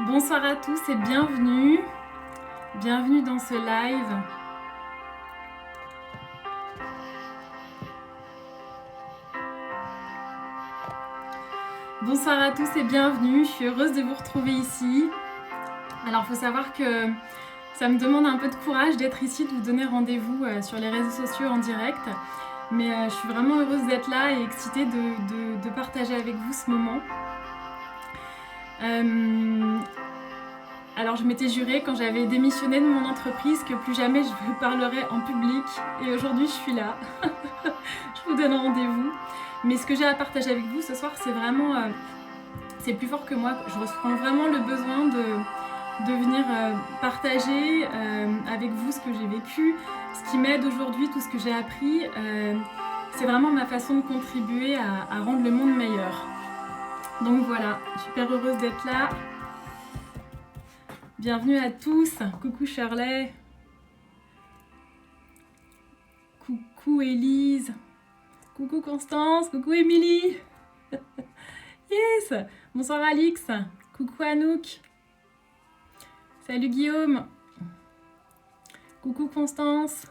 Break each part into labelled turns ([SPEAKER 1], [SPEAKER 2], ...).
[SPEAKER 1] Bonsoir à tous et bienvenue. Bienvenue dans ce live. Bonsoir à tous et bienvenue. Je suis heureuse de vous retrouver ici. Alors, il faut savoir que ça me demande un peu de courage d'être ici, de vous donner rendez-vous sur les réseaux sociaux en direct. Mais je suis vraiment heureuse d'être là et excitée de partager avec vous ce moment. Alors je m'étais juré quand j'avais démissionné de mon entreprise que plus jamais je vous parlerai en public et aujourd'hui je suis là. Je vous donne rendez-vous. Mais ce que j'ai à partager avec vous ce soir c'est vraiment, c'est plus fort que moi. Je ressens vraiment le besoin de venir partager avec vous ce que j'ai vécu, ce qui m'aide aujourd'hui, tout ce que j'ai appris. C'est vraiment ma façon de contribuer à rendre le monde meilleur. Donc voilà, super heureuse d'être là. Bienvenue à tous. Coucou Shirley. Coucou Élise. Coucou Constance. Coucou Émilie. Yes. Bonsoir Alix. Coucou Anouk. Salut Guillaume. Coucou Constance.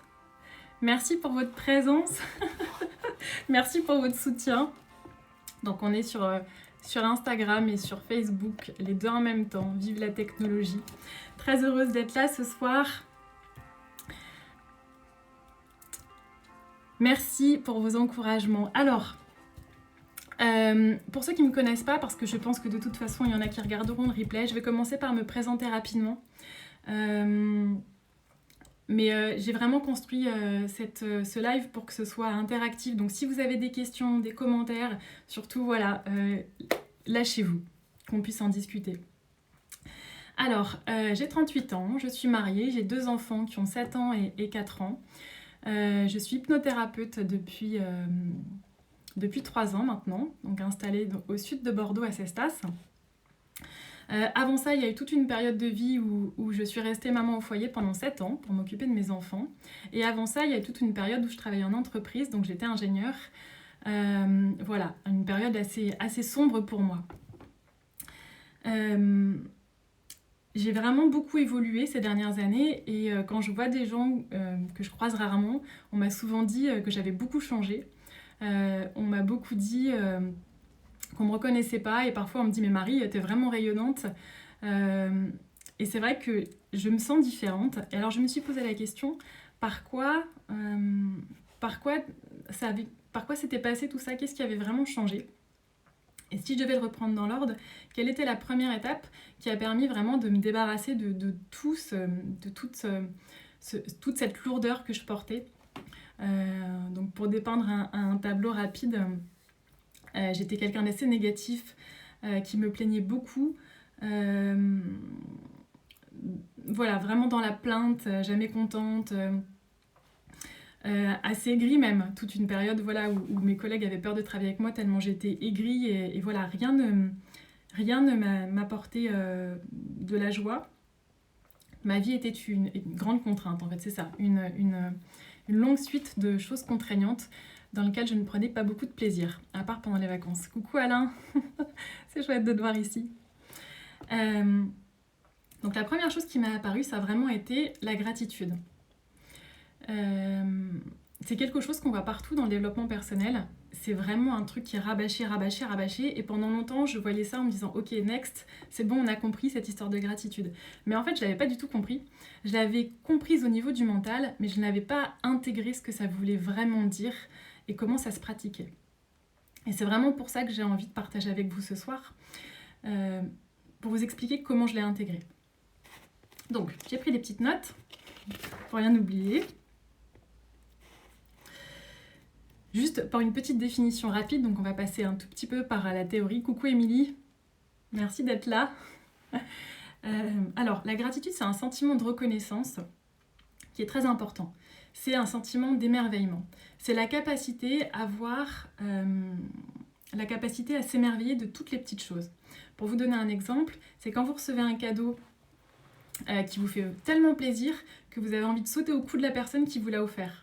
[SPEAKER 1] Merci pour votre présence. Merci pour votre soutien. Donc on est sur Instagram et sur Facebook, les deux en même temps. Vive la technologie. Très heureuse d'être là ce soir. Merci pour vos encouragements. Alors, pour ceux qui ne me connaissent pas, parce que je pense que de toute façon, il y en a qui regarderont le replay, je vais commencer par me présenter rapidement. Mais j'ai vraiment construit ce live pour que ce soit interactif. Donc si vous avez des questions, des commentaires, surtout voilà, lâchez-vous, qu'on puisse en discuter. Alors, j'ai 38 ans, je suis mariée, j'ai 2 enfants qui ont 7 ans et 4 ans. Je suis hypnothérapeute depuis 3 ans maintenant, donc installée au sud de Bordeaux à Cestas. Avant ça, il y a eu toute une période de vie où je suis restée maman au foyer pendant 7 ans pour m'occuper de mes enfants. Et avant ça, il y a eu toute une période où je travaillais en entreprise, donc j'étais ingénieure. Voilà, une période assez sombre pour moi. J'ai vraiment beaucoup évolué ces dernières années et quand je vois des gens que je croise rarement, on m'a souvent dit que j'avais beaucoup changé. On m'a beaucoup dit qu'on ne me reconnaissait pas et parfois on me dit « mais Marie, t'es vraiment rayonnante ». Et c'est vrai que je me sens différente. Et alors je me suis posé la question, par quoi s'était passé tout ça? Qu'est-ce qui avait vraiment changé? Et si je devais le reprendre dans l'ordre, quelle était la première étape qui a permis vraiment de me débarrasser de toute cette lourdeur que je portais? Donc pour dépeindre un tableau rapide, j'étais quelqu'un d'assez négatif, qui me plaignait beaucoup. Voilà, vraiment dans la plainte, jamais contente. Assez aigrie même, toute une période voilà, où mes collègues avaient peur de travailler avec moi tellement j'étais aigrie et voilà, rien ne m'apportait de la joie. Ma vie était une grande contrainte en fait, c'est ça, une longue suite de choses contraignantes dans lesquelles je ne prenais pas beaucoup de plaisir, à part pendant les vacances. Coucou Alain, c'est chouette de te voir ici. Donc la première chose qui m'est apparue, ça a vraiment été la gratitude. C'est quelque chose qu'on voit partout dans le développement personnel. C'est vraiment un truc qui est rabâché. Et pendant longtemps, je voyais ça en me disant « Ok, next, c'est bon, on a compris cette histoire de gratitude. » Mais en fait, je ne l'avais pas du tout compris. Je l'avais comprise au niveau du mental, mais je n'avais pas intégré ce que ça voulait vraiment dire et comment ça se pratiquait. Et c'est vraiment pour ça que j'ai envie de partager avec vous ce soir, pour vous expliquer comment je l'ai intégré. Donc, j'ai pris des petites notes, pour rien oublier. Juste par une petite définition rapide, donc on va passer un tout petit peu par la théorie. Coucou Émilie, merci d'être là. Alors, la gratitude, c'est un sentiment de reconnaissance qui est très important. C'est un sentiment d'émerveillement. C'est la capacité à voir, la capacité à s'émerveiller de toutes les petites choses. Pour vous donner un exemple, c'est quand vous recevez un cadeau qui vous fait tellement plaisir que vous avez envie de sauter au cou de la personne qui vous l'a offert.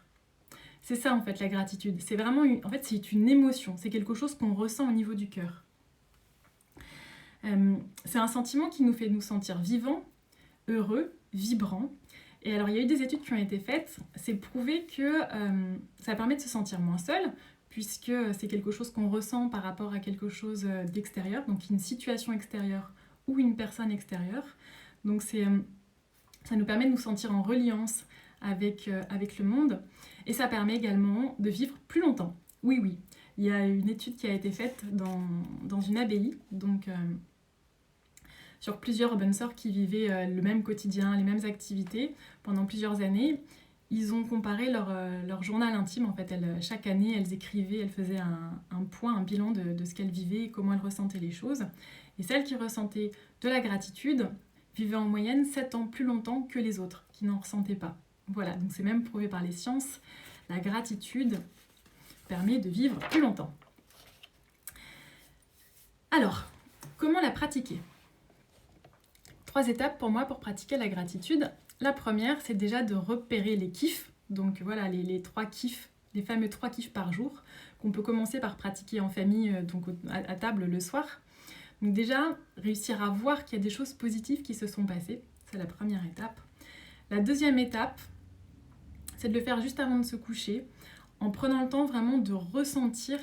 [SPEAKER 1] C'est ça en fait la gratitude, c'est vraiment c'est une émotion, c'est quelque chose qu'on ressent au niveau du cœur. C'est un sentiment qui nous fait nous sentir vivants, heureux, vibrants. Et alors, il y a eu des études qui ont été faites, c'est prouvé que ça permet de se sentir moins seul, puisque c'est quelque chose qu'on ressent par rapport à quelque chose d'extérieur, donc une situation extérieure ou une personne extérieure. Donc ça nous permet de nous sentir en reliance avec le monde, et ça permet également de vivre plus longtemps. Oui, oui, il y a une étude qui a été faite dans une abbaye, donc sur plusieurs bonnes sœurs qui vivaient le même quotidien, les mêmes activités pendant plusieurs années. Ils ont comparé leur journal intime. En fait, chaque année, elles écrivaient, elles faisaient un point, un bilan de ce qu'elles vivaient et comment elles ressentaient les choses. Et celles qui ressentaient de la gratitude vivaient en moyenne 7 ans plus longtemps que les autres, qui n'en ressentaient pas. Voilà, donc c'est même prouvé par les sciences. La gratitude permet de vivre plus longtemps. Alors, comment la pratiquer ? 3 étapes pour moi pour pratiquer la gratitude. La première, c'est déjà de repérer les kiffs. Donc voilà, les 3 kiffs, les fameux 3 kiffs par jour, qu'on peut commencer par pratiquer en famille, donc à table le soir. Donc déjà, réussir à voir qu'il y a des choses positives qui se sont passées. C'est la première étape. La deuxième étape, c'est de le faire juste avant de se coucher, en prenant le temps vraiment de ressentir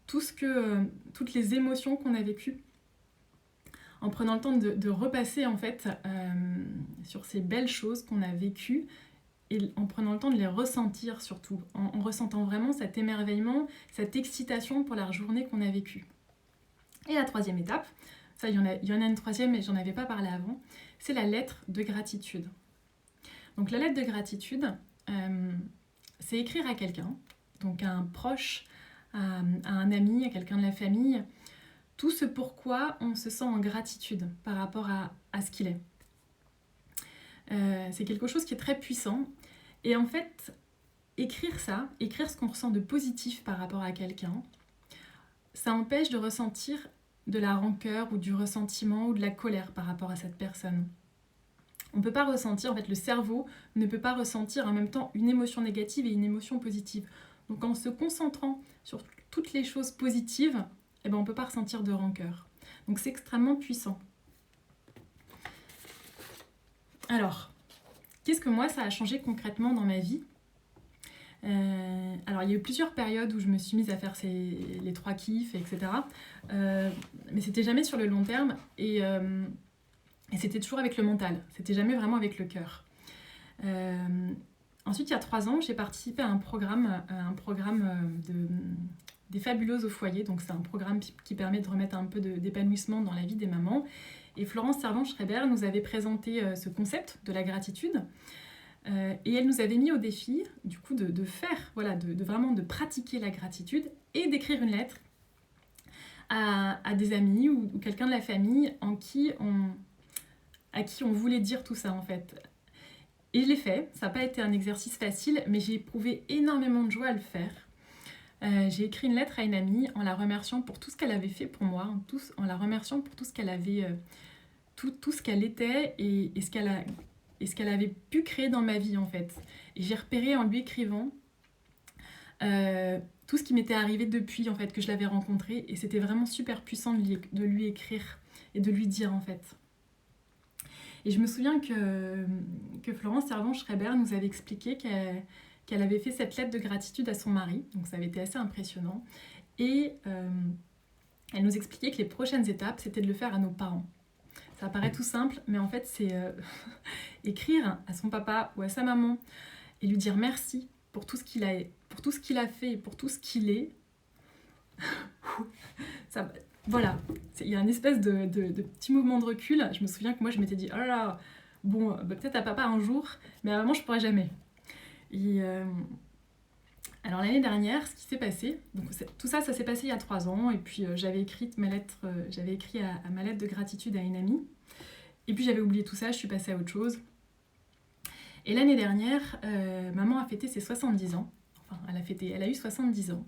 [SPEAKER 1] toutes les émotions qu'on a vécues, en prenant le temps de repasser en fait sur ces belles choses qu'on a vécues et en prenant le temps de les ressentir surtout, en ressentant vraiment cet émerveillement, cette excitation pour la journée qu'on a vécue. Et la troisième étape, ça il y en a une troisième mais j'en avais pas parlé avant, c'est la lettre de gratitude. Donc la lettre de gratitude, c'est écrire à quelqu'un, donc à un proche, à un ami, à quelqu'un de la famille, tout ce pourquoi on se sent en gratitude par rapport à ce qu'il est. C'est quelque chose qui est très puissant. Et en fait, écrire ça, écrire ce qu'on ressent de positif par rapport à quelqu'un, ça empêche de ressentir de la rancœur ou du ressentiment ou de la colère par rapport à cette personne. On ne peut pas ressentir, en fait, le cerveau ne peut pas ressentir en même temps une émotion négative et une émotion positive. Donc en se concentrant sur toutes les choses positives, eh ben, on ne peut pas ressentir de rancœur. Donc c'est extrêmement puissant. Alors, qu'est-ce que moi, ça a changé concrètement dans ma vie ? Alors, il y a eu plusieurs périodes où je me suis mise à faire les 3 kiffs, etc. Mais c'était jamais sur le long terme et c'était toujours avec le mental. C'était jamais vraiment avec le cœur. Ensuite, il y a 3 ans, j'ai participé à un programme des Fabuleuses au foyer. Donc c'est un programme qui permet de remettre un peu d'épanouissement dans la vie des mamans. Et Florence Servan-Schreiber nous avait présenté ce concept de la gratitude. Et elle nous avait mis au défi, du coup, de faire, voilà, vraiment de pratiquer la gratitude et d'écrire une lettre à des amis ou quelqu'un de la famille à qui on voulait dire tout ça, en fait. Et je l'ai fait, ça n'a pas été un exercice facile, mais j'ai éprouvé énormément de joie à le faire. J'ai écrit une lettre à une amie en la remerciant pour tout ce qu'elle avait fait pour moi, en la remerciant pour tout ce qu'elle avait, tout ce qu'elle était et ce qu'elle avait pu créer dans ma vie en fait. Et j'ai repéré en lui écrivant tout ce qui m'était arrivé depuis en fait que je l'avais rencontré et c'était vraiment super puissant de lui écrire et de lui dire en fait. Et je me souviens que Florence Servan-Schreiber nous avait expliqué qu'elle avait fait cette lettre de gratitude à son mari, donc ça avait été assez impressionnant. Et elle nous expliquait que les prochaines étapes, c'était de le faire à nos parents. Ça paraît tout simple, mais en fait, c'est écrire à son papa ou à sa maman et lui dire merci pour tout ce qu'il a fait et pour tout ce qu'il est. Ça, voilà, il y a une espèce de petit mouvement de recul. Je me souviens que moi, je m'étais dit, oh là là, bon, bah, peut-être à papa un jour, mais à maman, je pourrais jamais. Et alors l'année dernière, ce qui s'est passé, donc tout ça s'est passé il y a 3 ans, et puis j'avais écrit à ma lettre de gratitude à une amie, et puis j'avais oublié tout ça, je suis passée à autre chose. Et l'année dernière, maman a fêté ses 70 ans, enfin elle a eu 70 ans,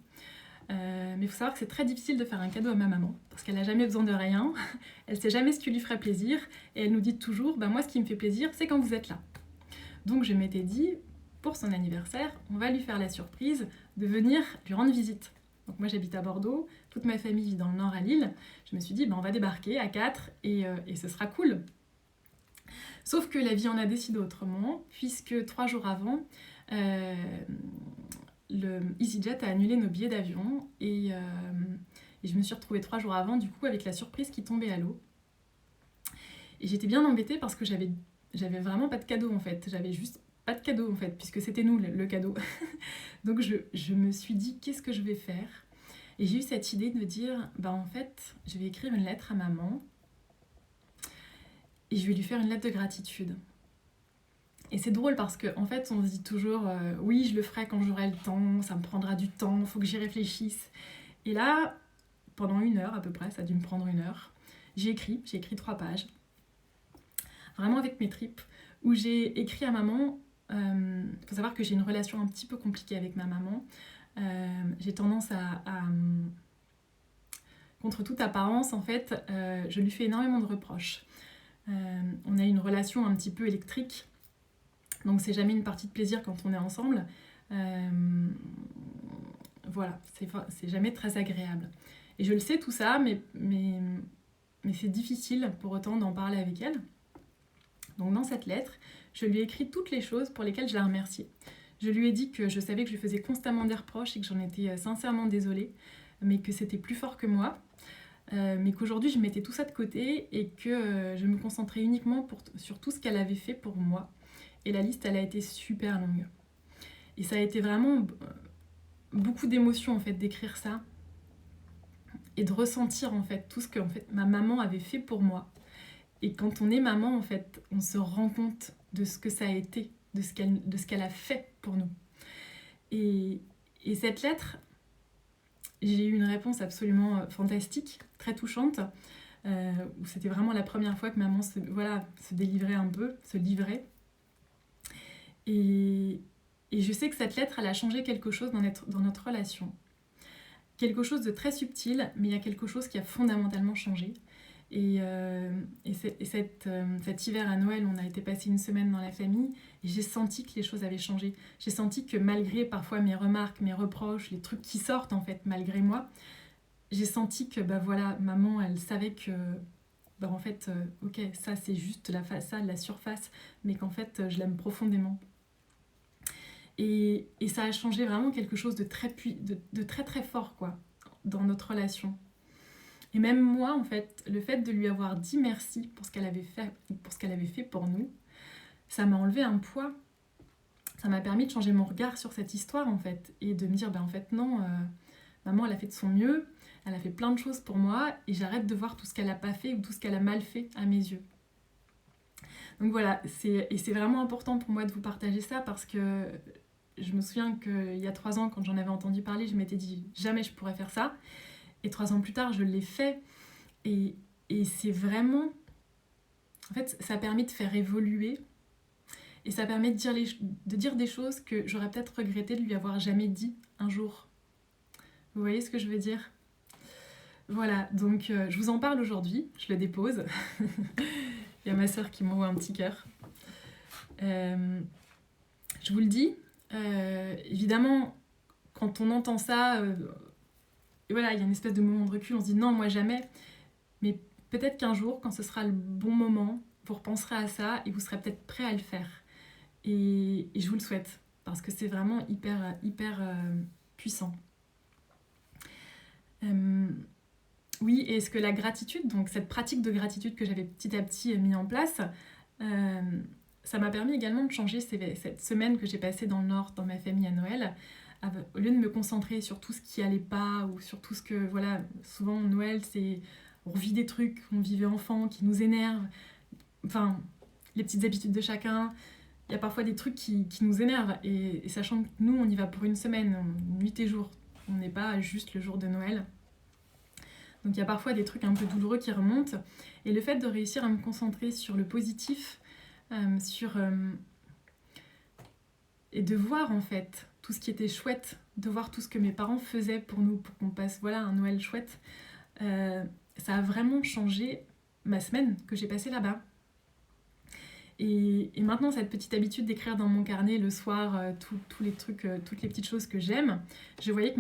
[SPEAKER 1] mais il faut savoir que c'est très difficile de faire un cadeau à ma maman, parce qu'elle n'a jamais besoin de rien, elle sait jamais ce qui lui ferait plaisir, et elle nous dit toujours, bah, moi ce qui me fait plaisir, c'est quand vous êtes là. Donc je m'étais dit, pour son anniversaire, on va lui faire la surprise de venir lui rendre visite. Donc moi j'habite à Bordeaux, toute ma famille vit dans le nord à Lille. Je me suis dit, on va débarquer à 4 et ce sera cool. Sauf que la vie en a décidé autrement, puisque 3 jours avant, le EasyJet a annulé nos billets d'avion et je me suis retrouvée 3 jours avant, du coup, avec la surprise qui tombait à l'eau. Et j'étais bien embêtée parce que j'avais vraiment pas de cadeau, en fait. J'avais juste pas de cadeau, en fait, puisque c'était nous, le cadeau. Donc je me suis dit, qu'est-ce que je vais faire? Et j'ai eu cette idée de me dire, en fait, je vais écrire une lettre à maman et je vais lui faire une lettre de gratitude. Et c'est drôle parce qu'en fait, on se dit toujours, oui, je le ferai quand j'aurai le temps, ça me prendra du temps, il faut que j'y réfléchisse. Et là, pendant 1 heure à peu près, ça a dû me prendre 1 heure, j'ai écrit 3 pages, vraiment avec mes tripes, où j'ai écrit à maman. Faut savoir que j'ai une relation un petit peu compliquée avec ma maman. J'ai tendance à contre toute apparence, en fait, je lui fais énormément de reproches. On a une relation un petit peu électrique, donc c'est jamais une partie de plaisir quand on est ensemble. Voilà, c'est jamais très agréable. Et je le sais tout ça, mais c'est difficile pour autant d'en parler avec elle. Donc dans cette lettre, je lui ai écrit toutes les choses pour lesquelles je la remerciais. Je lui ai dit que je savais que je lui faisais constamment des reproches et que j'en étais sincèrement désolée, mais que c'était plus fort que moi, mais qu'aujourd'hui je mettais tout ça de côté et que je me concentrais uniquement sur tout ce qu'elle avait fait pour moi. Et la liste, elle a été super longue. Et ça a été vraiment beaucoup d'émotions, en fait, d'écrire ça et de ressentir, en fait, tout ce que ma maman avait fait pour moi. Et quand on est maman, en fait, on se rend compte de ce que ça a été, de ce qu'elle a fait pour nous. Et cette lettre, j'ai eu une réponse absolument fantastique, très touchante, où c'était vraiment la première fois que maman se délivrait un peu, se livrait. Et je sais que cette lettre, elle a changé quelque chose dans notre relation. Quelque chose de très subtil, mais il y a quelque chose qui a fondamentalement changé. Et cet hiver à Noël, on a été passer 1 semaine dans la famille et j'ai senti que les choses avaient changé. J'ai senti que malgré parfois mes remarques, mes reproches, les trucs qui sortent en fait malgré moi, j'ai senti que maman, elle savait que en fait, ok, ça c'est juste la façade, la surface, mais qu'en fait je l'aime profondément. Et ça a changé vraiment quelque chose de très très fort quoi, dans notre relation. Et même moi, en fait, le fait de lui avoir dit merci pour ce qu'elle avait fait pour nous, ça m'a enlevé un poids. Ça m'a permis de changer mon regard sur cette histoire, en fait, et de me dire, en fait, non, maman, elle a fait de son mieux, elle a fait plein de choses pour moi, et j'arrête de voir tout ce qu'elle n'a pas fait ou tout ce qu'elle a mal fait à mes yeux. Donc voilà, c'est vraiment important pour moi de vous partager ça, parce que je me souviens qu'il y a 3 ans, quand j'en avais entendu parler, je m'étais dit, jamais je pourrais faire ça. Et 3 ans plus tard, je l'ai fait. Et c'est vraiment... En fait, ça permet de faire évoluer. Et ça permet de dire des choses que j'aurais peut-être regretté de lui avoir jamais dit un jour. Vous voyez ce que je veux dire? Voilà, donc je vous en parle aujourd'hui. Je le dépose. Il y a ma sœur qui m'envoie un petit cœur. Je vous le dis, évidemment, quand on entend ça... Et voilà, il y a une espèce de moment de recul, on se dit non, moi jamais. Mais peut-être qu'un jour, quand ce sera le bon moment, vous repenserez à ça et vous serez peut-être prêt à le faire. Et je vous le souhaite, parce que c'est vraiment hyper puissant. Oui, et est-ce que la gratitude, donc cette pratique de gratitude que j'avais petit à petit mis en place, ça m'a permis également de changer cette semaine que j'ai passée dans le Nord, dans ma famille à Noël. Au lieu de me concentrer sur tout ce qui allait pas ou sur tout ce que, voilà, souvent Noël, c'est on vit des trucs qu'on vivait enfant, qui nous énervent, enfin, les petites habitudes de chacun, il y a parfois des trucs qui nous énervent, et sachant que nous, on y va pour 1 semaine, nuit et jour, on n'est pas juste le jour de Noël. Donc il y a parfois des trucs un peu douloureux qui remontent, et le fait de réussir à me concentrer sur le positif, et de voir en fait tout ce qui était chouette, de voir tout ce que mes parents faisaient pour nous, pour qu'on passe un Noël chouette, ça a vraiment changé ma semaine que j'ai passée là-bas. Et maintenant, cette petite habitude d'écrire dans mon carnet le soir tous les trucs, toutes les petites choses que j'aime, je voyais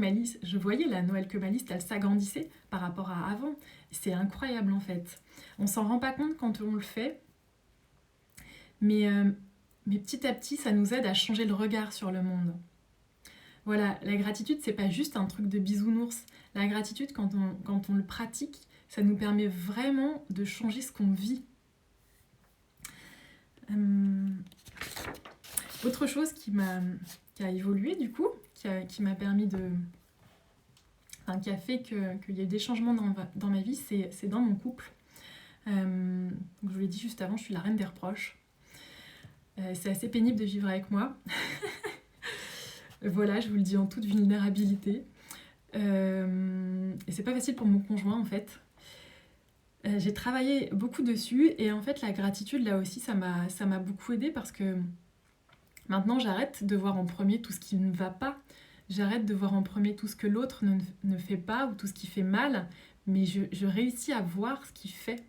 [SPEAKER 1] la Noël que ma liste, elle s'agrandissait par rapport à avant. C'est incroyable en fait. On s'en rend pas compte quand on le fait, mais petit à petit, ça nous aide à changer le regard sur le monde. Voilà, la gratitude, c'est pas juste un truc de bisounours. La gratitude, quand on le pratique, ça nous permet vraiment de changer ce qu'on vit. Autre chose qui a évolué du coup, qui m'a permis de... Enfin, qui a fait qu'il y a eu des changements dans ma vie, c'est dans mon couple. Je vous l'ai dit juste avant, je suis la reine des reproches. C'est assez pénible de vivre avec moi. Voilà, je vous le dis en toute vulnérabilité. Et c'est pas facile pour mon conjoint en fait. J'ai travaillé beaucoup dessus et en fait la gratitude là aussi ça m'a beaucoup aidée parce que maintenant j'arrête de voir en premier tout ce qui ne va pas, j'arrête de voir en premier tout ce que l'autre ne fait pas ou tout ce qui fait mal, mais je réussis à voir ce qu'il fait.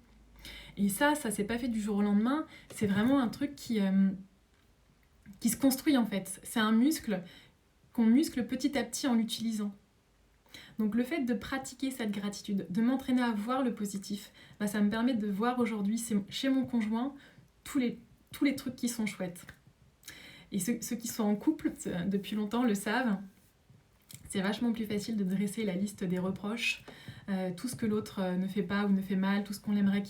[SPEAKER 1] Et ça s'est pas fait du jour au lendemain, c'est vraiment un truc qui se construit en fait, c'est un muscle qu'on muscle petit à petit en l'utilisant. Donc le fait de pratiquer cette gratitude, de m'entraîner à voir le positif, ça me permet de voir aujourd'hui chez mon conjoint tous les trucs qui sont chouettes. Et ceux qui sont en couple depuis longtemps le savent, c'est vachement plus facile de dresser la liste des reproches, tout ce que l'autre ne fait pas ou ne fait mal, tout ce qu'on aimerait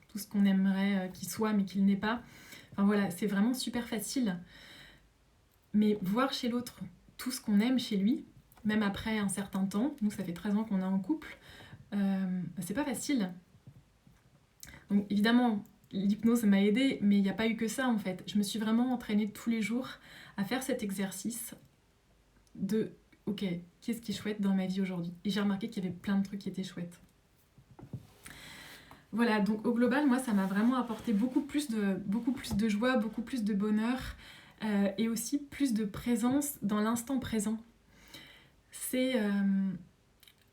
[SPEAKER 1] tout ce qu'on aimerait qu'il soit mais qu'il n'est pas. Enfin voilà, c'est vraiment super facile. Mais voir chez l'autre tout ce qu'on aime chez lui, même après un certain temps, nous ça fait 13 ans qu'on est en couple, c'est pas facile. Donc évidemment, l'hypnose m'a aidée, mais il n'y a pas eu que ça en fait. Je me suis vraiment entraînée tous les jours à faire cet exercice de « Ok, qu'est-ce qui est chouette dans ma vie aujourd'hui ?» Et j'ai remarqué qu'il y avait plein de trucs qui étaient chouettes. Voilà, donc au global, moi ça m'a vraiment apporté beaucoup plus de joie, beaucoup plus de bonheur et aussi plus de présence dans l'instant présent. C'est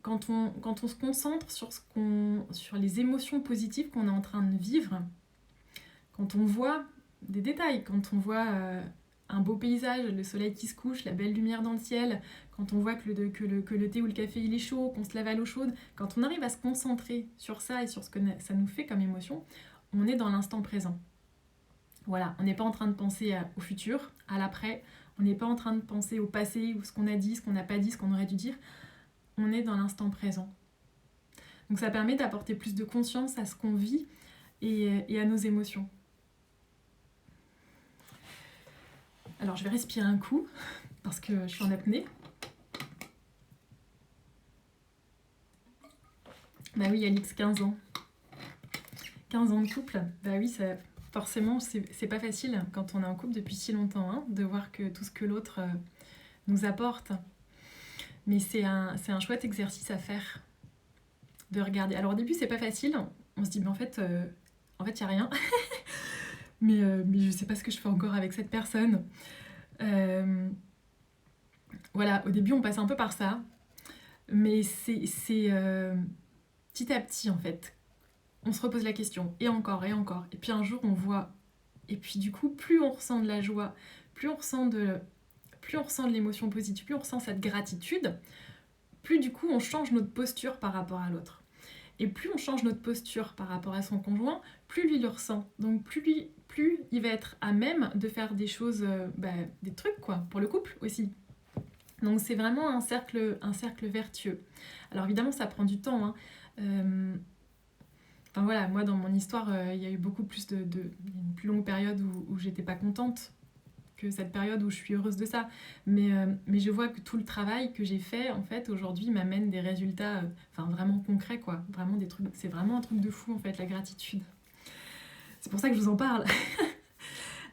[SPEAKER 1] quand on se concentre sur les émotions positives qu'on est en train de vivre, quand on voit des détails, quand on voit un beau paysage, le soleil qui se couche, la belle lumière dans le ciel, quand on voit que le thé ou le café il est chaud, qu'on se lave à l'eau chaude, quand on arrive à se concentrer sur ça et sur ce que ça nous fait comme émotion, on est dans l'instant présent. Voilà, on n'est pas en train de penser au futur, à l'après, on n'est pas en train de penser au passé ou ce qu'on a dit, ce qu'on n'a pas dit, ce qu'on aurait dû dire. On est dans l'instant présent. Donc ça permet d'apporter plus de conscience à ce qu'on vit et à nos émotions. Alors je vais respirer un coup parce que je suis en apnée. Bah oui, Alix, 15 ans. 15 ans de couple, bah oui, forcément, c'est pas facile quand on est en couple depuis si longtemps, hein, de voir que tout ce que l'autre nous apporte. Mais c'est un chouette exercice à faire, de regarder. Alors au début, c'est pas facile. On se dit, mais en fait, il n'y a rien. mais je sais pas ce que je fais encore avec cette personne. Voilà, au début, on passe un peu par ça. Mais c'est petit à petit, en fait. On se repose la question, et encore, et encore. Et puis un jour, on voit. Et puis du coup, plus on ressent de la joie, plus on ressent de l'émotion positive, plus on ressent cette gratitude, plus du coup, on change notre posture par rapport à l'autre. Et plus on change notre posture par rapport à son conjoint, plus lui le ressent. Donc plus il va être à même de faire des choses, des trucs quoi, pour le couple aussi. Donc c'est vraiment un cercle vertueux. Alors évidemment, ça prend du temps, hein. Enfin voilà, moi dans mon histoire, il y a eu beaucoup plus une plus longue période où j'étais pas contente que cette période où je suis heureuse de ça. Mais je vois que tout le travail que j'ai fait, en fait, aujourd'hui, m'amène des résultats vraiment concrets, quoi. Vraiment des trucs, c'est vraiment un truc de fou, en fait, la gratitude. C'est pour ça que je vous en parle.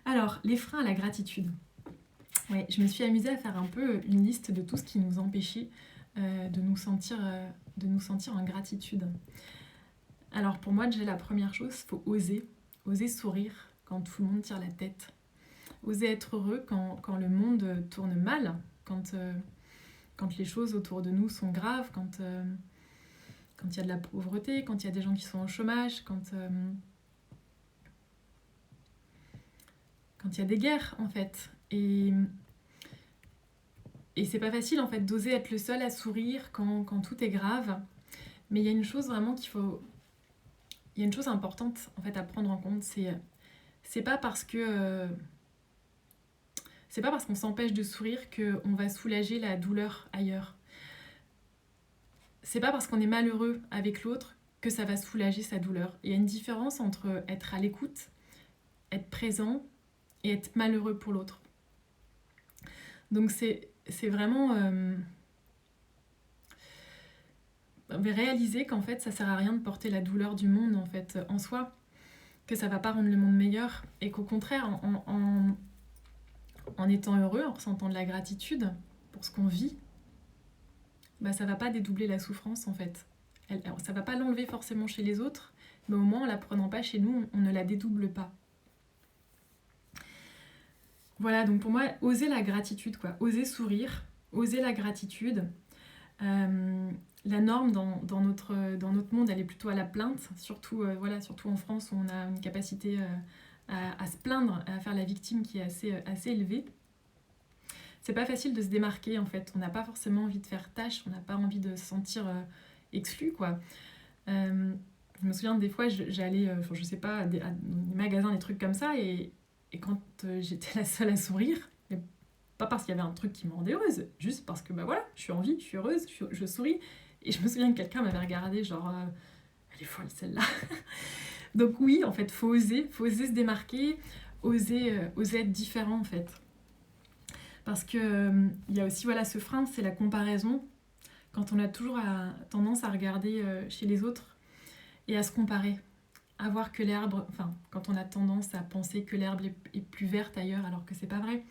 [SPEAKER 1] Alors, les freins à la gratitude. Ouais, je me suis amusée à faire un peu une liste de tout ce qui nous empêchait de nous sentir en gratitude. Alors pour moi, déjà la première chose, il faut oser sourire quand tout le monde tire la tête. Oser être heureux quand le monde tourne mal, quand les choses autour de nous sont graves, quand il y a de la pauvreté, quand il y a des gens qui sont au chômage, quand quand il y a des guerres en fait. Et c'est pas facile en fait d'oser être le seul à sourire quand tout est grave. Mais il y a une chose vraiment il y a une chose importante en fait à prendre en compte, c'est pas parce que c'est pas parce qu'on s'empêche de sourire qu'on va soulager la douleur ailleurs. C'est pas parce qu'on est malheureux avec l'autre que ça va soulager sa douleur. Il y a une différence entre être à l'écoute, être présent et être malheureux pour l'autre. Donc c'est vraiment réaliser qu'en fait ça sert à rien de porter la douleur du monde en fait en soi, que ça va pas rendre le monde meilleur et qu'au contraire en étant heureux, en ressentant de la gratitude pour ce qu'on vit, bah ça va pas dédoubler la souffrance en fait. Ça va pas l'enlever forcément chez les autres, mais au moins en la prenant pas chez nous, on ne la dédouble pas. Voilà, donc pour moi, oser la gratitude, quoi. Oser sourire, oser la gratitude. La norme dans notre monde, elle est plutôt à la plainte, surtout en France où on a une capacité à se plaindre, à faire la victime qui est assez élevée. C'est pas facile de se démarquer en fait, on n'a pas forcément envie de faire tâche, on n'a pas envie de se sentir exclu quoi. Je me souviens des fois j'allais, je sais pas, à des magasins, des trucs comme ça et quand j'étais la seule à sourire, mais pas parce qu'il y avait un truc qui me rendait heureuse, juste parce que bah voilà, je suis en vie, je suis heureuse, je souris. Et je me souviens que quelqu'un m'avait regardé genre elle est folle celle-là. Donc oui, en fait, faut oser se démarquer, oser être différent en fait. Parce que y a aussi voilà ce frein, c'est la comparaison. Quand on a toujours tendance à regarder chez les autres et à se comparer, à voir que quand on a tendance à penser que l'herbe est plus verte ailleurs alors que c'est pas vrai.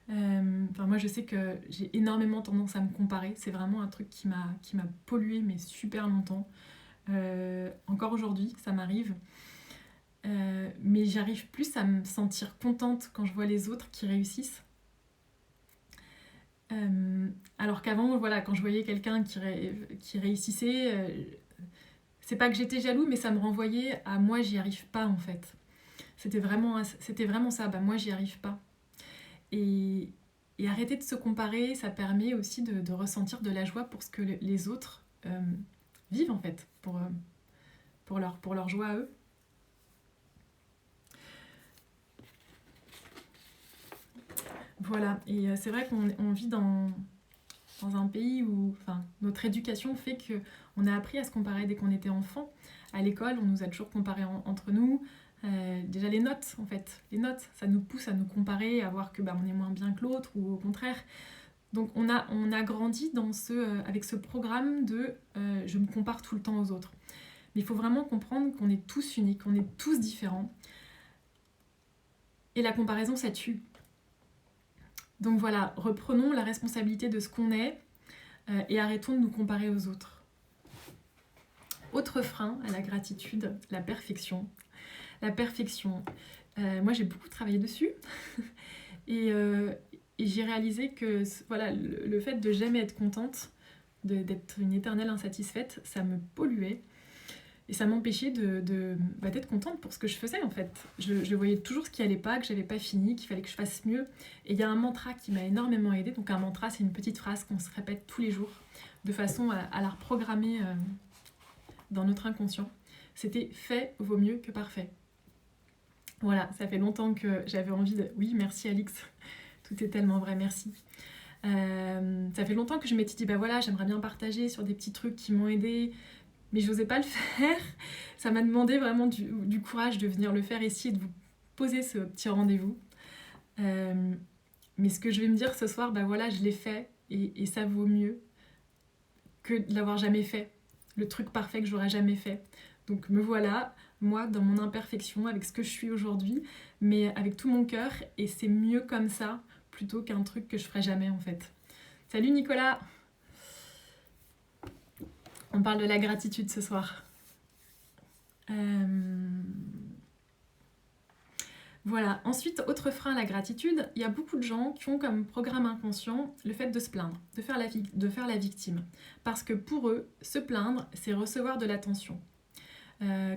[SPEAKER 1] Moi je sais que j'ai énormément tendance à me comparer, c'est vraiment un truc qui m'a pollué mais super longtemps. Encore aujourd'hui ça m'arrive, mais j'arrive plus à me sentir contente quand je vois les autres qui réussissent. Alors qu'avant, voilà, quand je voyais quelqu'un qui réussissait, c'est pas que j'étais jaloux, mais ça me renvoyait à moi, j'y arrive pas en fait. C'était vraiment ça, bah moi, j'y arrive pas. Et arrêter de se comparer, ça permet aussi de ressentir de la joie pour ce que les autres vivent en fait, pour leur joie à eux. Voilà, et c'est vrai qu'on vit dans un pays où notre éducation fait qu'on a appris à se comparer dès qu'on était enfant. À l'école, on nous a toujours comparé entre nous. Déjà les notes, en fait. Les notes, ça nous pousse à nous comparer, à voir que on est moins bien que l'autre, ou au contraire. Donc on a grandi avec ce programme de je me compare tout le temps aux autres. Mais il faut vraiment comprendre qu'on est tous uniques, on est tous différents. Et la comparaison, ça tue. Donc voilà, reprenons la responsabilité de ce qu'on est et arrêtons de nous comparer aux autres. Autre frein à la gratitude, la perfection. La perfection, moi j'ai beaucoup travaillé dessus et j'ai réalisé que voilà, le fait de jamais être contente, d'être une éternelle insatisfaite, ça me polluait. Et ça m'empêchait d'être contente pour ce que je faisais en fait. Je voyais toujours ce qui allait pas, que j'avais pas fini, qu'il fallait que je fasse mieux. Et il y a un mantra qui m'a énormément aidée. Donc un mantra, c'est une petite phrase qu'on se répète tous les jours, de façon à la reprogrammer dans notre inconscient. C'était « fait vaut mieux que parfait ». Voilà, ça fait longtemps que j'avais envie de... Oui, merci Alix, tout est tellement vrai, merci. Ça fait longtemps que je m'étais dit, voilà, j'aimerais bien partager sur des petits trucs qui m'ont aidée, mais je n'osais pas le faire. Ça m'a demandé vraiment du courage de venir le faire ici et de vous poser ce petit rendez-vous. Mais ce que je vais me dire ce soir, voilà, je l'ai fait et ça vaut mieux que de l'avoir jamais fait. Le truc parfait que j'aurais jamais fait. Donc me voilà, moi, dans mon imperfection, avec ce que je suis aujourd'hui, mais avec tout mon cœur, et c'est mieux comme ça, plutôt qu'un truc que je ferai jamais en fait. Salut Nicolas! On parle de la gratitude ce soir. Voilà. Ensuite, autre frein à la gratitude, il y a beaucoup de gens qui ont comme programme inconscient le fait de se plaindre, de faire la victime. Parce que pour eux, se plaindre, c'est recevoir de l'attention.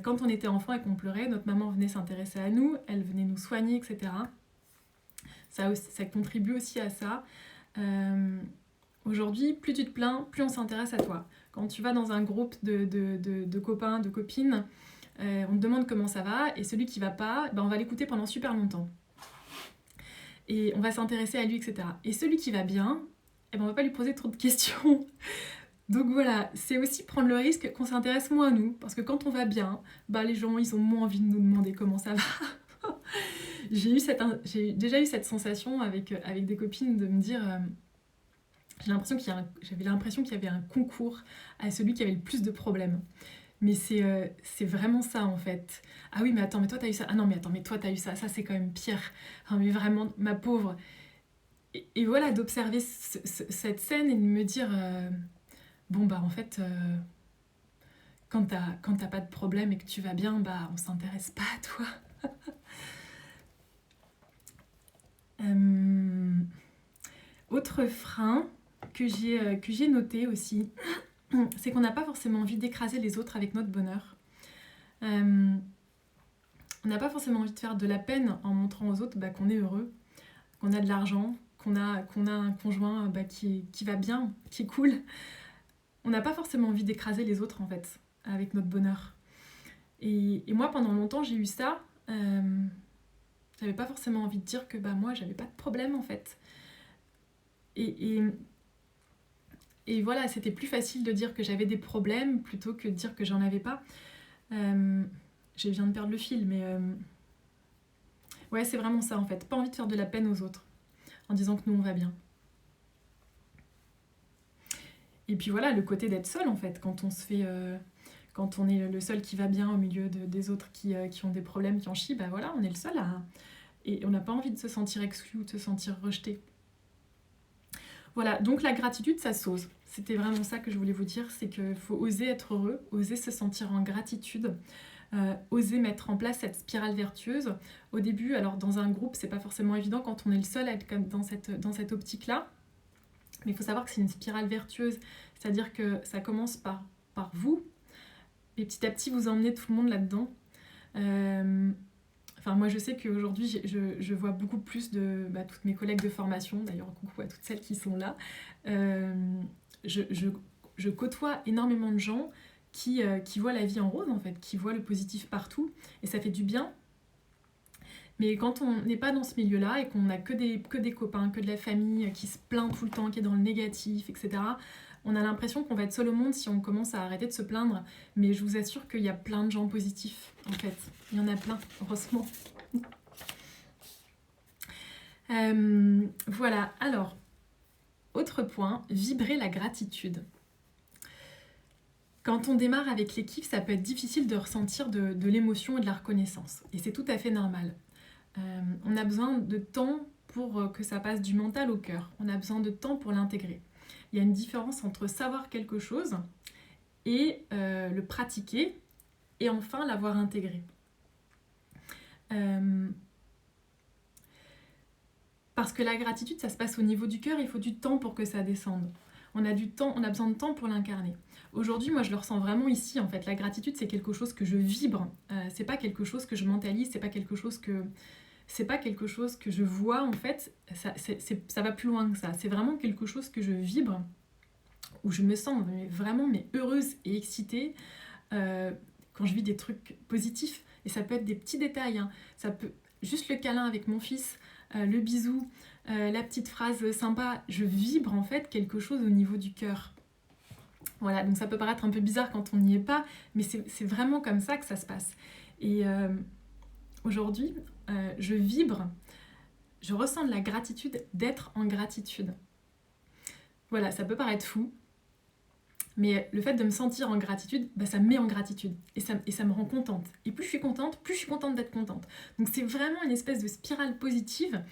[SPEAKER 1] Quand on était enfant et qu'on pleurait, notre maman venait s'intéresser à nous, elle venait nous soigner, etc. Ça contribue aussi à ça. Aujourd'hui, plus tu te plains, plus on s'intéresse à toi. Quand tu vas dans un groupe de copains, de copines, on te demande comment ça va, et celui qui va pas, on va l'écouter pendant super longtemps. Et on va s'intéresser à lui, etc. Et celui qui va bien, on va pas lui poser trop de questions. Donc voilà, c'est aussi prendre le risque qu'on s'intéresse moins à nous, parce que quand on va bien, les gens ils ont moins envie de nous demander comment ça va. J'ai déjà eu cette sensation avec des copines de me dire, j'avais l'impression qu'il y avait un concours à celui qui avait le plus de problèmes. Mais c'est vraiment ça en fait. Ah oui, mais attends, mais toi t'as eu ça. Ah non, mais attends, mais toi t'as eu ça. Ça c'est quand même pire. Ah, mais vraiment, ma pauvre. Et voilà, d'observer cette scène et de me dire, en fait, quand t'as pas de problème et que tu vas bien, on s'intéresse pas à toi. Autre frein que j'ai noté aussi, c'est qu'on n'a pas forcément envie d'écraser les autres avec notre bonheur. On n'a pas forcément envie de faire de la peine en montrant aux autres qu'on est heureux, qu'on a de l'argent, qu'on a un conjoint qui va bien, qui est cool. On n'a pas forcément envie d'écraser les autres en fait, avec notre bonheur. Et moi pendant longtemps j'ai eu ça. J'avais pas forcément envie de dire que moi j'avais pas de problème en fait. Et voilà, c'était plus facile de dire que j'avais des problèmes plutôt que de dire que j'en avais pas. Je viens de perdre le fil, mais ouais, c'est vraiment ça en fait. Pas envie de faire de la peine aux autres en disant que nous on va bien. Et puis voilà, le côté d'être seul en fait, quand on est le seul qui va bien au milieu des autres qui ont des problèmes, qui en chient, voilà, on est le seul et on n'a pas envie de se sentir exclu ou de se sentir rejeté. Voilà, donc la gratitude, ça s'ose. C'était vraiment ça que je voulais vous dire, c'est qu'il faut oser être heureux, oser se sentir en gratitude, oser mettre en place cette spirale vertueuse. Au début, alors dans un groupe, c'est pas forcément évident quand on est le seul à être comme dans cette optique-là, mais il faut savoir que c'est une spirale vertueuse, c'est-à-dire que ça commence par vous, et petit à petit vous emmenez tout le monde là-dedans. Moi je sais qu'aujourd'hui je vois beaucoup plus de toutes mes collègues de formation, d'ailleurs coucou à toutes celles qui sont là. Je côtoie énormément de gens qui voient la vie en rose en fait, qui voient le positif partout, et ça fait du bien. Mais quand on n'est pas dans ce milieu-là et qu'on n'a que des copains, que de la famille qui se plaint tout le temps, qui est dans le négatif, etc., on a l'impression qu'on va être seul au monde si on commence à arrêter de se plaindre. Mais je vous assure qu'il y a plein de gens positifs, en fait. Il y en a plein, heureusement. Voilà, alors, autre point, vibrer la gratitude. Quand on démarre avec l'équipe, ça peut être difficile de ressentir de l'émotion et de la reconnaissance. Et c'est tout à fait normal. On a besoin de temps pour que ça passe du mental au cœur. On a besoin de temps pour l'intégrer. Il y a une différence entre savoir quelque chose et le pratiquer et enfin l'avoir intégré. Parce que la gratitude, ça se passe au niveau du cœur, il faut du temps pour que ça descende. On a besoin de temps pour l'incarner. Aujourd'hui, moi, je le ressens vraiment ici, en fait. La gratitude, c'est quelque chose que je vibre. C'est pas quelque chose que je mentalise, c'est pas quelque chose que je vois, en fait. Ça va plus loin que ça. C'est vraiment quelque chose que je vibre, où je me sens vraiment heureuse et excitée quand je vis des trucs positifs. Et ça peut être des petits détails. Ça peut juste le câlin avec mon fils, le bisou, la petite phrase sympa. Je vibre en fait quelque chose au niveau du cœur. Voilà, donc ça peut paraître un peu bizarre quand on n'y est pas, mais c'est vraiment comme ça que ça se passe. Et aujourd'hui, je vibre, je ressens de la gratitude d'être en gratitude. Voilà, ça peut paraître fou, mais le fait de me sentir en gratitude, ça me met en gratitude et ça me rend contente. Et plus je suis contente d'être contente. Donc c'est vraiment une espèce de spirale positive.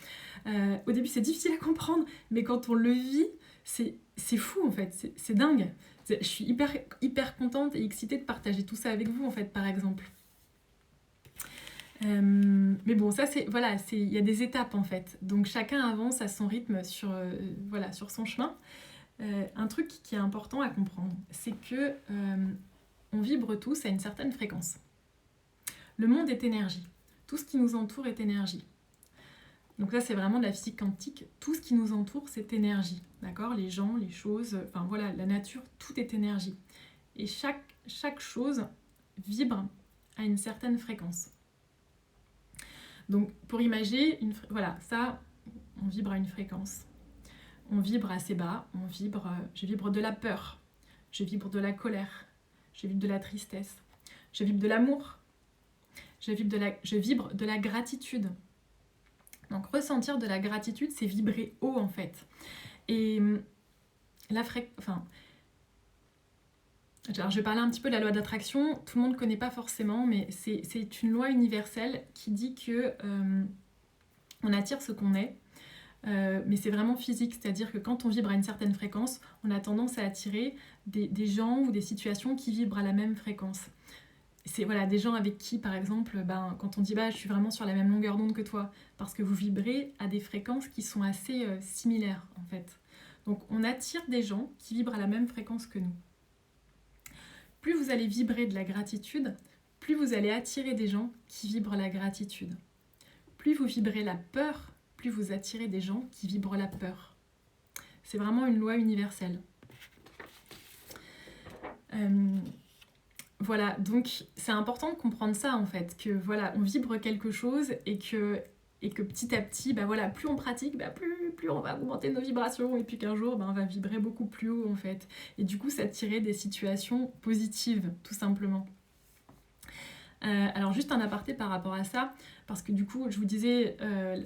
[SPEAKER 1] Au début, c'est difficile à comprendre, mais quand on le vit, c'est fou en fait, c'est dingue. Je suis hyper contente et excitée de partager tout ça avec vous en fait, par exemple. Mais bon, ça il y a des étapes en fait. Donc chacun avance à son rythme sur son chemin. Un truc qui est important à comprendre, c'est que on vibre tous à une certaine fréquence. Le monde est énergie. Tout ce qui nous entoure est énergie. Donc ça, c'est vraiment de la physique quantique. Tout ce qui nous entoure, c'est énergie, d'accord? Les gens, les choses, enfin voilà, la nature, tout est énergie. Et chaque chose vibre à une certaine fréquence. Donc pour imaginer, voilà, ça, on vibre à une fréquence. On vibre assez bas, je vibre de la peur, je vibre de la colère, je vibre de la tristesse, je vibre de l'amour, je vibre de la gratitude. Donc ressentir de la gratitude, c'est vibrer haut en fait. Et alors, je vais parler un petit peu de la loi d'attraction. Tout le monde ne connaît pas forcément, mais c'est une loi universelle qui dit que on attire ce qu'on est. Mais c'est vraiment physique, c'est-à-dire que quand on vibre à une certaine fréquence, on a tendance à attirer des gens ou des situations qui vibrent à la même fréquence. C'est voilà, des gens avec qui, par exemple, quand on dit je suis vraiment sur la même longueur d'onde que toi, parce que vous vibrez à des fréquences qui sont assez similaires en fait. Donc on attire des gens qui vibrent à la même fréquence que nous. Plus vous allez vibrer de la gratitude, plus vous allez attirer des gens qui vibrent la gratitude. Plus vous vibrez la peur, plus vous attirez des gens qui vibrent la peur. C'est vraiment une loi universelle. Voilà, donc c'est important de comprendre ça en fait, que voilà, on vibre quelque chose et que petit à petit, plus on pratique, plus on va augmenter nos vibrations et puis qu'un jour, on va vibrer beaucoup plus haut en fait. Et du coup, s'attirer des situations positives, tout simplement. Alors juste un aparté par rapport à ça, parce que du coup, je vous disais,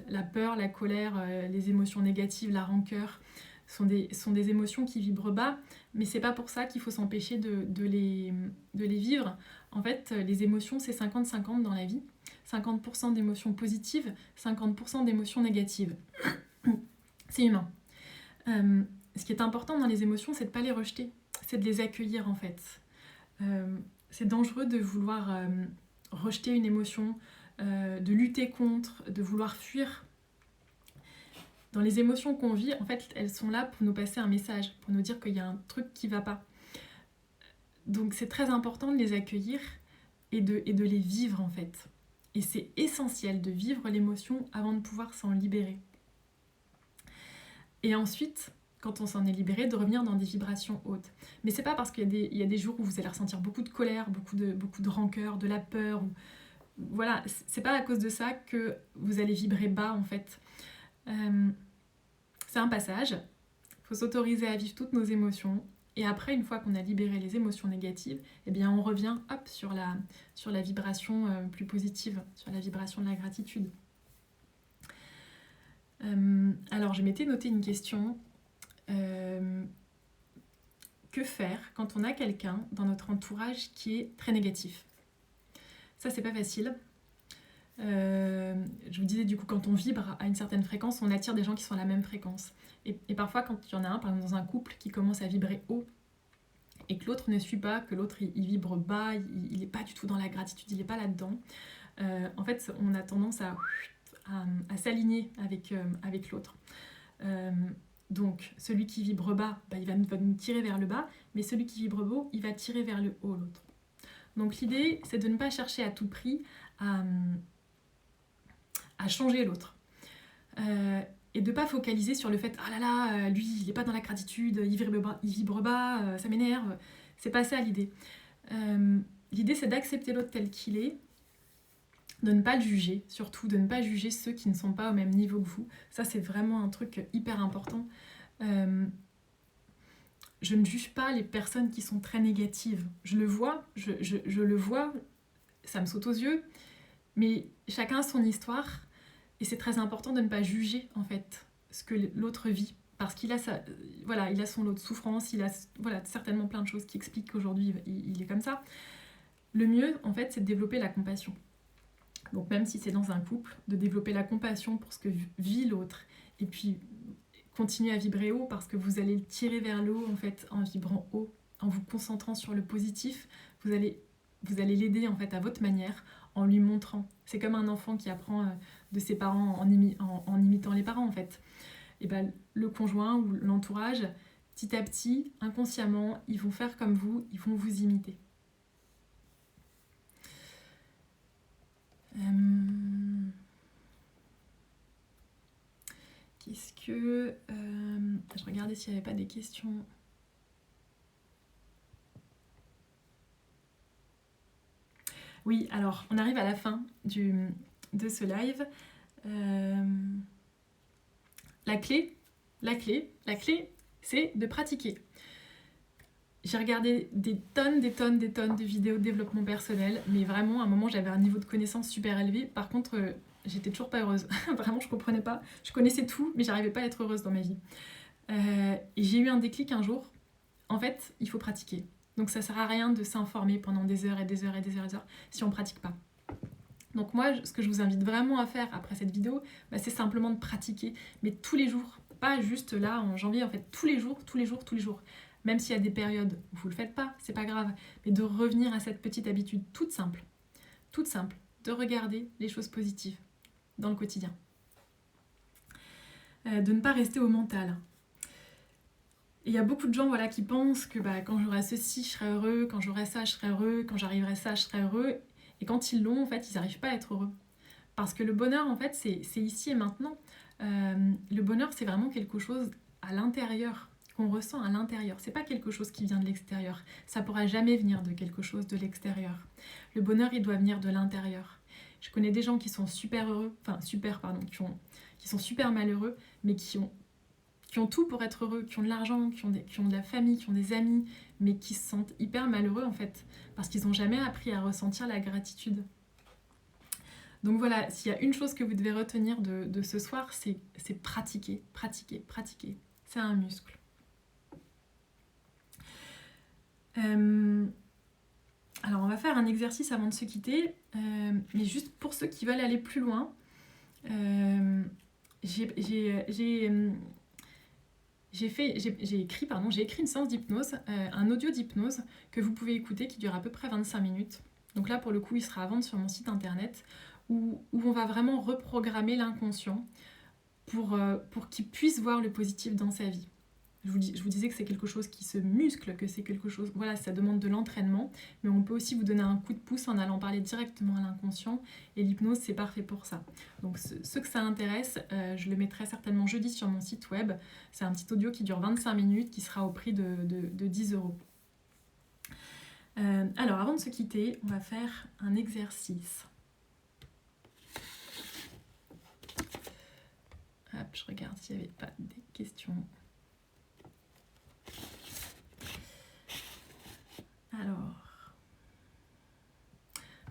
[SPEAKER 1] la peur, la colère, les émotions négatives, la rancœur, sont des émotions qui vibrent bas, mais c'est pas pour ça qu'il faut s'empêcher de les vivre. En fait, les émotions, c'est 50-50 dans la vie. 50% d'émotions positives, 50% d'émotions négatives. C'est humain. Ce qui est important dans les émotions, c'est de ne pas les rejeter, c'est de les accueillir en fait. C'est dangereux de vouloir rejeter une émotion, de lutter contre, de vouloir fuir. Dans les émotions qu'on vit, en fait, elles sont là pour nous passer un message, pour nous dire qu'il y a un truc qui ne va pas. Donc c'est très important de les accueillir et de les vivre en fait. Et c'est essentiel de vivre l'émotion avant de pouvoir s'en libérer. Et ensuite, quand on s'en est libéré, de revenir dans des vibrations hautes. Mais c'est pas parce qu'il y a des jours où vous allez ressentir beaucoup de colère, beaucoup de rancœur, de la peur. Voilà, c'est pas à cause de ça que vous allez vibrer bas en fait. C'est un passage. Il faut s'autoriser à vivre toutes nos émotions. Et après, une fois qu'on a libéré les émotions négatives, eh bien on revient sur la vibration plus positive, sur la vibration de la gratitude. Alors, je m'étais noté une question. Que faire quand on a quelqu'un dans notre entourage qui est très négatif? Ça, c'est pas facile. Je vous disais, du coup, quand on vibre à une certaine fréquence, on attire des gens qui sont à la même fréquence. Et parfois, quand il y en a un, par exemple dans un couple, qui commence à vibrer haut, et que l'autre ne suit pas, que l'autre il vibre bas, il n'est pas du tout dans la gratitude, il n'est pas là-dedans, en fait, on a tendance à s'aligner avec l'autre. Donc, celui qui vibre bas, il va nous tirer vers le bas, mais celui qui vibre haut, il va tirer vers le haut l'autre. Donc, l'idée, c'est de ne pas chercher à tout prix à changer l'autre. Et de ne pas focaliser sur le fait « Ah là là, lui, il n'est pas dans la gratitude, il vibre bas, ça m'énerve ». C'est pas ça l'idée. L'idée, c'est d'accepter l'autre tel qu'il est, de ne pas le juger, surtout de ne pas juger ceux qui ne sont pas au même niveau que vous. Ça, c'est vraiment un truc hyper important. Je ne juge pas les personnes qui sont très négatives. Je le vois, je le vois, ça me saute aux yeux, mais chacun a son histoire. Et c'est très important de ne pas juger, en fait, ce que l'autre vit. Parce qu'il a il a son lot de souffrance, il a certainement plein de choses qui expliquent qu'aujourd'hui, il est comme ça. Le mieux, en fait, c'est de développer la compassion. Donc même si c'est dans un couple, de développer la compassion pour ce que vit l'autre. Et puis, continuer à vibrer haut parce que vous allez le tirer vers le haut, en fait, en vibrant haut, en vous concentrant sur le positif. Vous allez l'aider, en fait, à votre manière, en lui montrant. C'est comme un enfant qui apprend de ses parents en imitant les parents en fait. Et le conjoint ou l'entourage, petit à petit, inconsciemment, ils vont faire comme vous, ils vont vous imiter. Qu'est-ce que... je regardais s'il n'y avait pas des questions. Oui, alors, on arrive à la fin de ce live. La clé, c'est de pratiquer. J'ai regardé des tonnes de vidéos de développement personnel, mais vraiment, à un moment, j'avais un niveau de connaissance super élevé. Par contre, j'étais toujours pas heureuse. Vraiment, je comprenais pas. Je connaissais tout, mais j'arrivais pas à être heureuse dans ma vie. Et j'ai eu un déclic un jour. En fait, il faut pratiquer. Donc ça sert à rien de s'informer pendant des heures et des heures et des heures et des heures si on pratique pas. Donc moi, ce que je vous invite vraiment à faire après cette vidéo, c'est simplement de pratiquer, mais tous les jours, pas juste là en janvier, en fait tous les jours. Même s'il y a des périodes où vous le faites pas, c'est pas grave, mais de revenir à cette petite habitude toute simple, de regarder les choses positives dans le quotidien. De ne pas rester au mental. Il y a beaucoup de gens qui pensent que quand j'aurai ceci, je serai heureux, quand j'aurai ça, je serai heureux, quand j'arriverai ça, je serai heureux. Et quand ils l'ont, en fait, ils n'arrivent pas à être heureux. Parce que le bonheur, en fait, c'est ici et maintenant. Le bonheur, c'est vraiment quelque chose à l'intérieur, qu'on ressent à l'intérieur. C'est pas quelque chose qui vient de l'extérieur. Ça pourra jamais venir de quelque chose de l'extérieur. Le bonheur, il doit venir de l'intérieur. Je connais des gens qui sont super heureux, qui sont super malheureux, mais qui ont tout pour être heureux, qui ont de l'argent, qui ont de la famille, qui ont des amis, mais qui se sentent hyper malheureux en fait, parce qu'ils n'ont jamais appris à ressentir la gratitude. Donc voilà, s'il y a une chose que vous devez retenir de ce soir, c'est pratiquer. C'est un muscle. Alors on va faire un exercice avant de se quitter, mais juste pour ceux qui veulent aller plus loin, j'ai écrit une séance d'hypnose, un audio d'hypnose que vous pouvez écouter qui dure à peu près 25 minutes. Donc là, pour le coup, il sera à vendre sur mon site internet où on va vraiment reprogrammer l'inconscient pour qu'il puisse voir le positif dans sa vie. Je vous disais que c'est quelque chose qui se muscle, que c'est quelque chose... Voilà, ça demande de l'entraînement, mais on peut aussi vous donner un coup de pouce en allant parler directement à l'inconscient, et l'hypnose, c'est parfait pour ça. Donc ceux que ça intéresse, je le mettrai certainement jeudi sur mon site web. C'est un petit audio qui dure 25 minutes, qui sera au prix de 10 €. Alors, avant de se quitter, on va faire un exercice. Hop, je regarde s'il n'y avait pas des questions. Alors,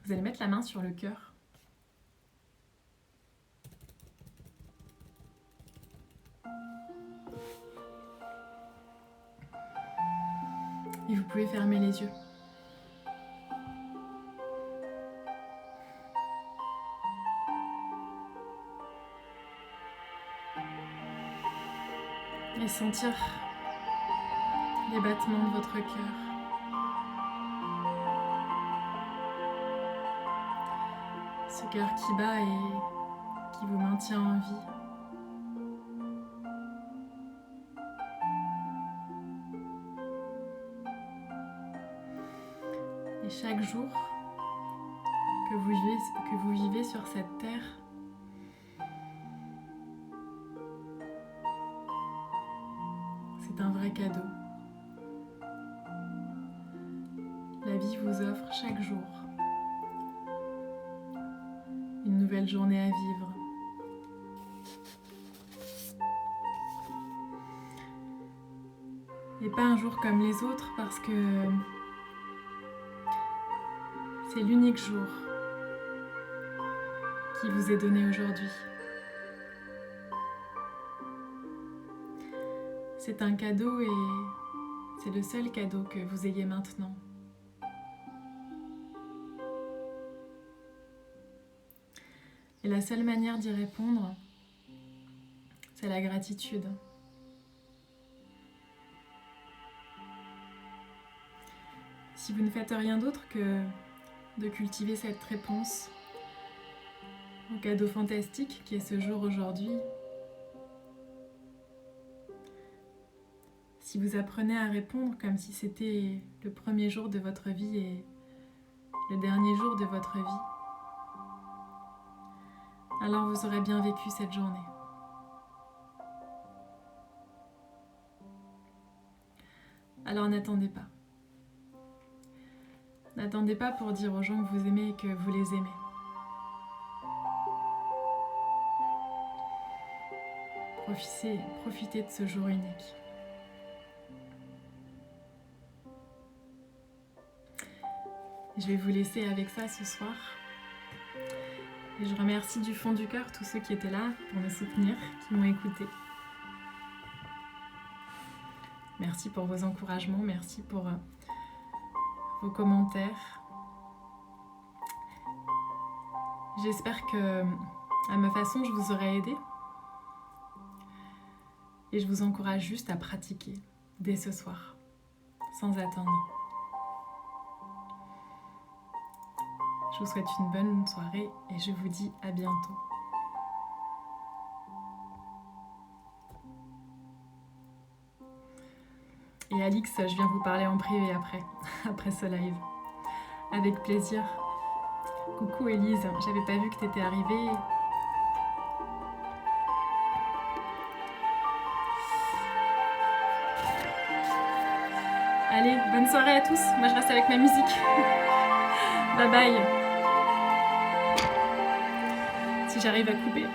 [SPEAKER 1] vous allez mettre la main sur le cœur. Et vous pouvez fermer les yeux. Et sentir les battements de votre cœur. Ce cœur qui bat et qui vous maintient en vie. Et chaque jour que vous vivez sur cette terre, c'est un vrai cadeau. La vie vous offre chaque jour une nouvelle journée à vivre. Et pas un jour comme les autres parce que c'est l'unique jour qui vous est donné aujourd'hui. C'est un cadeau et c'est le seul cadeau que vous ayez maintenant. Et la seule manière d'y répondre, c'est la gratitude. Si vous ne faites rien d'autre que de cultiver cette réponse au cadeau fantastique qui est ce jour aujourd'hui, si vous apprenez à répondre comme si c'était le premier jour de votre vie et le dernier jour de votre vie, alors vous aurez bien vécu cette journée. Alors n'attendez pas. N'attendez pas pour dire aux gens que vous aimez et que vous les aimez. Profitez de ce jour unique. Je vais vous laisser avec ça ce soir. Et je remercie du fond du cœur tous ceux qui étaient là pour me soutenir, qui m'ont écouté. Merci pour vos encouragements, merci pour vos commentaires. J'espère que, à ma façon, je vous aurai aidé. Et je vous encourage juste à pratiquer dès ce soir, sans attendre. Je vous souhaite une bonne soirée et je vous dis à bientôt. Et Alix, je viens vous parler en privé après ce live. Avec plaisir. Coucou Élise, j'avais pas vu que t'étais arrivée. Allez, bonne soirée à tous. Moi je reste avec ma musique. Bye bye. Si j'arrive à couper.